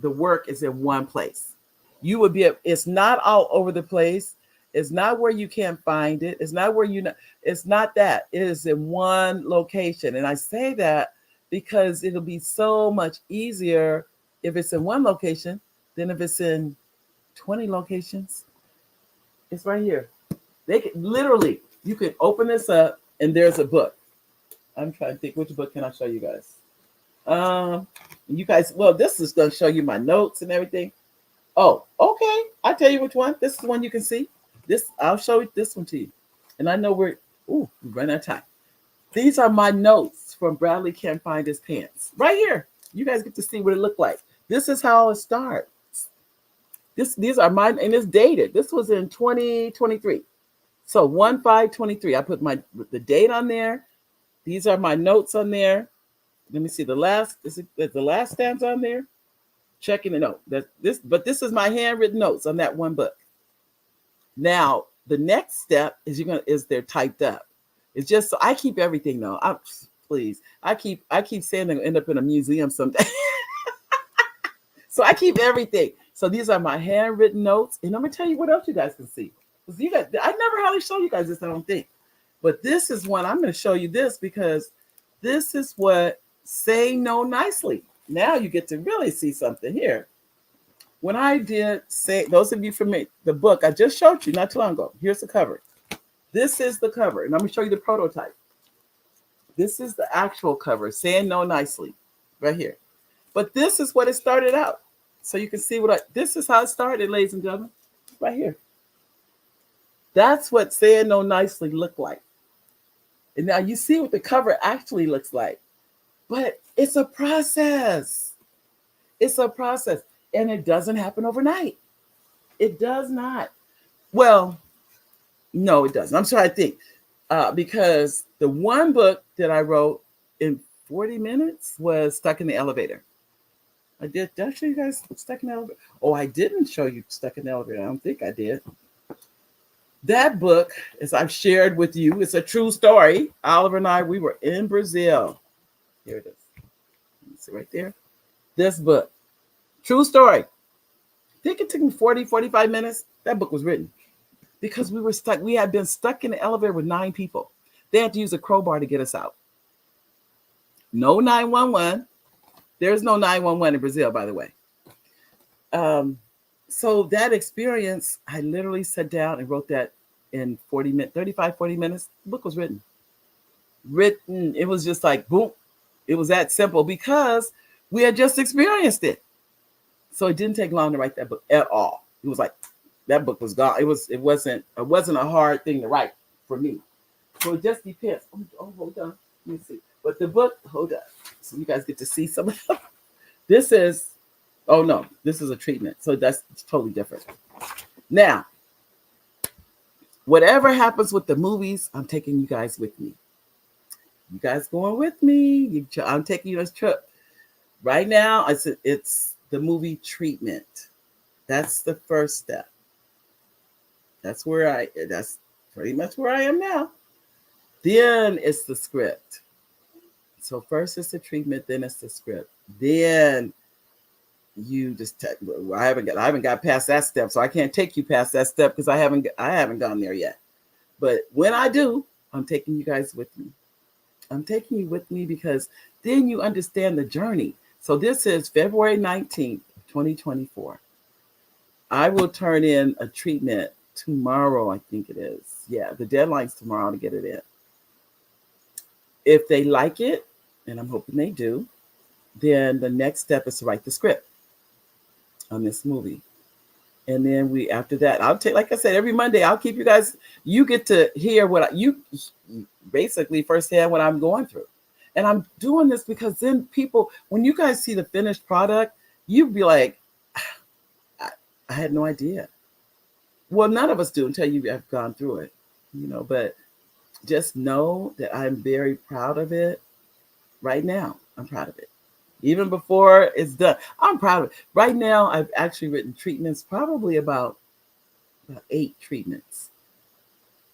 the work is in one place. You would be, it's not all over the place. It's not where you can't find it. It's not where it's not that. It is in one location. And I say that because it'll be so much easier if it's in one location than if it's in 20 locations. It's right here. They can literally, you can open this up and there's a book. I'm trying to think, which book can I show you guys? You guys, well, this is going to show you my notes and everything. Oh, okay. I'll tell you which one. This is the one you can see. I'll show this one to you. And I know we run out of time. These are my notes from Bradley Can't Find His Pants. Right here. You guys get to see what it looked like. This is how it starts. These are mine, and it's dated. This was in 2023. So 1/5/23. I put the date on there. These are my notes on there. Let me see the last stanza on there. Checking the note. But this is my handwritten notes on that one book. Now the next step is they're typed up. It's just so I keep everything though. I keep saying they're gonna end up in a museum someday. So I keep everything. So these are my handwritten notes, and I'm gonna tell you what else you guys can see. I never hardly show you guys this, I don't think. But this is one I'm gonna show you this because this is what Say No Nicely. Now you get to really see something here. When I did those of you from the book I just showed you not too long ago, here's the cover. This is the cover, and I'm gonna show you the prototype. This is the actual cover, Saying No Nicely, right here. But this is what it started out. So you can see this is how it started, ladies and gentlemen, right here. That's what Saying No Nicely looked like. And now you see what the cover actually looks like. But it's a process. It's a process. And it doesn't happen overnight. It does not. Well, no, it doesn't. I'm trying to think. Because the one book that I wrote in 40 minutes was Stuck in the Elevator. Did I show you guys Stuck in the Elevator? Oh, I didn't show you Stuck in the Elevator. I don't think I did. That book, as I've shared with you, it's a true story. Oliver and I, we were in Brazil. Here it is. See right there. This book. True story. I think it took me 45 minutes. That book was written because we were stuck. We had been stuck in the elevator with 9 people. They had to use a crowbar to get us out. No 911. There's no 911 in Brazil, by the way. So that experience, I literally sat down and wrote that in 40 minutes. The book was written. It was just like, boom. It was that simple because we had just experienced it. So it didn't take long to write that book at all. It was like that book was gone. It wasn't a hard thing to write for me. So it just depends. Oh, hold on. Let me see. But the book, hold on. So you guys get to see some of them. This is, oh no, this is a treatment. So that's totally different. Now, whatever happens with the movies, I'm taking you guys with me. You guys going with me? I'm taking you on this trip. Right now, it's the movie treatment. That's the first step. That's pretty much where I am now. Then it's the script. So first it's the treatment, then it's the script. Then you just I haven't got past that step, so I can't take you past that step because I haven't gone there yet. But when I do, I'm taking you guys with me. I'm taking you with me because then you understand the journey. So this is February 19th, 2024. I will turn in a treatment tomorrow, I think it is. Yeah, the deadline's tomorrow to get it in. If they like it, and I'm hoping they do, then the next step is to write the script on this movie. And then after that, I'll take, like I said, every Monday, I'll keep you guys, you get to hear you basically firsthand what I'm going through. And I'm doing this because then people, when you guys see the finished product, you'd be like, I had no idea. Well, none of us do until you have gone through it, but just know that I'm very proud of it right now. I'm proud of it. Even before it's done, I'm proud of it. Right now, I've actually written treatments, probably about 8 treatments.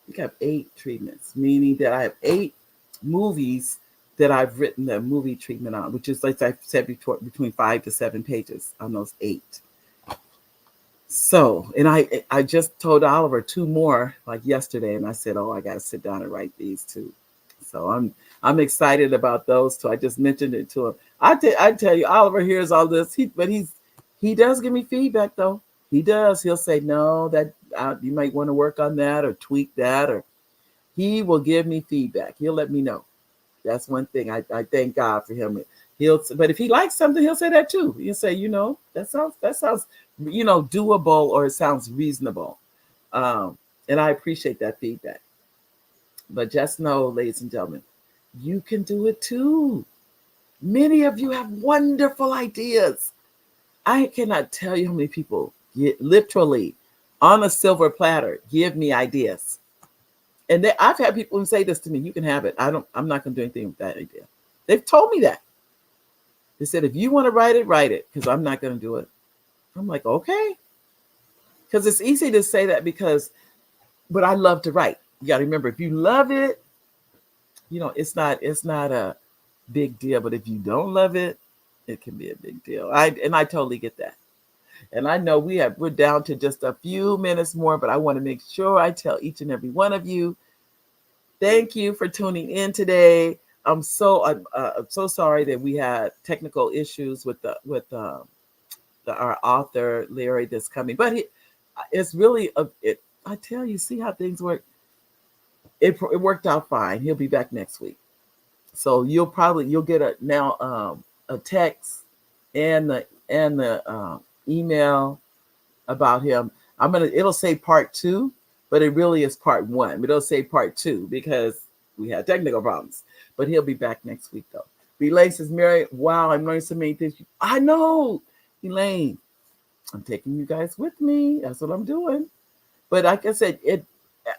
I think I have 8 treatments, meaning that I have 8 movies that I've written the movie treatment on, which is, like I said before, between 5 to 7 pages on those 8. So, and I just told Oliver 2 more like yesterday, and I said, oh, I got to sit down and write these 2. So I'm excited about those 2. I just mentioned it to him. I tell you, Oliver hears all this, he does give me feedback though. He does. He'll say, no, that you might want to work on that or tweak that, or he will give me feedback. He'll let me know. That's one thing. I thank God for him. But if he likes something, he'll say that too. He'll say, that sounds, doable, or it sounds reasonable. And I appreciate that feedback. But just know, ladies and gentlemen, you can do it too. Many of you have wonderful ideas. I cannot tell you how many people literally on a silver platter give me ideas. And I've had people who say this to me, you can have it. I'm not going to do anything with that idea. They've told me that. They said, if you want to write it, because I'm not going to do it. I'm like, okay. Because it's easy to say that but I love to write. You got to remember, if you love it, it's not a big deal. But if you don't love it, it can be a big deal. I totally get that. And I know we're down to just a few minutes more, but I want to make sure I tell each and every one of you, thank you for tuning in today. I'm so sorry that we had technical issues with our author Larry that's coming, but it's really I tell you, see how things work. It worked out fine. He'll be back next week, so you'll get a text and the email about him. It'll say part 2, but it really is part 1. But it'll say part 2 because we had technical problems. But he'll be back next week though. Elaine says, Mary, wow, I'm learning so many things. I know, Elaine. I'm taking you guys with me. That's what I'm doing. But like I said,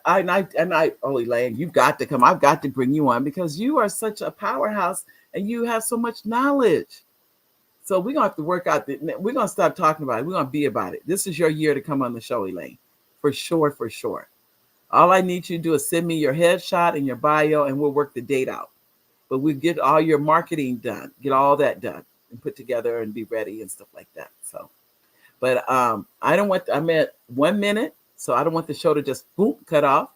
Elaine, you've got to come. I've got to bring you on because you are such a powerhouse and you have so much knowledge. So we're going to have to work out. We're going to stop talking about it. We're going to be about it. This is your year to come on the show, Elaine. For sure, for sure. All I need you to do is send me your headshot and your bio, and we'll work the date out. But we get all your marketing done, get all that done and put together and be ready and stuff like that. So, but I'm at 1 minute, so I don't want the show to just boom, cut off.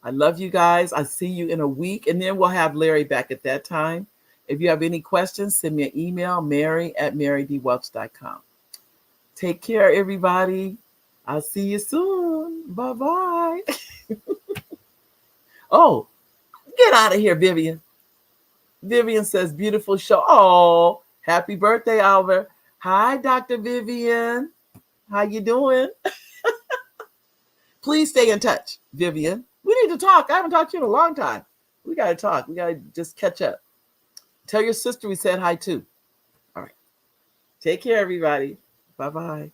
I love you guys. I see you in a week, and then we'll have Larry back at that time. If you have any questions, send me an email, mary@marydwelch.com. Take care, everybody. I'll see you soon. Bye-bye. Oh, get out of here, Vivian. Vivian says, beautiful show. Oh, happy birthday, Oliver. Hi, Dr. Vivian. How you doing? Please stay in touch, Vivian. We need to talk. I haven't talked to you in a long time. We got to talk. We got to just catch up. Tell your sister we said hi too. All right. Take care, everybody. Bye-bye.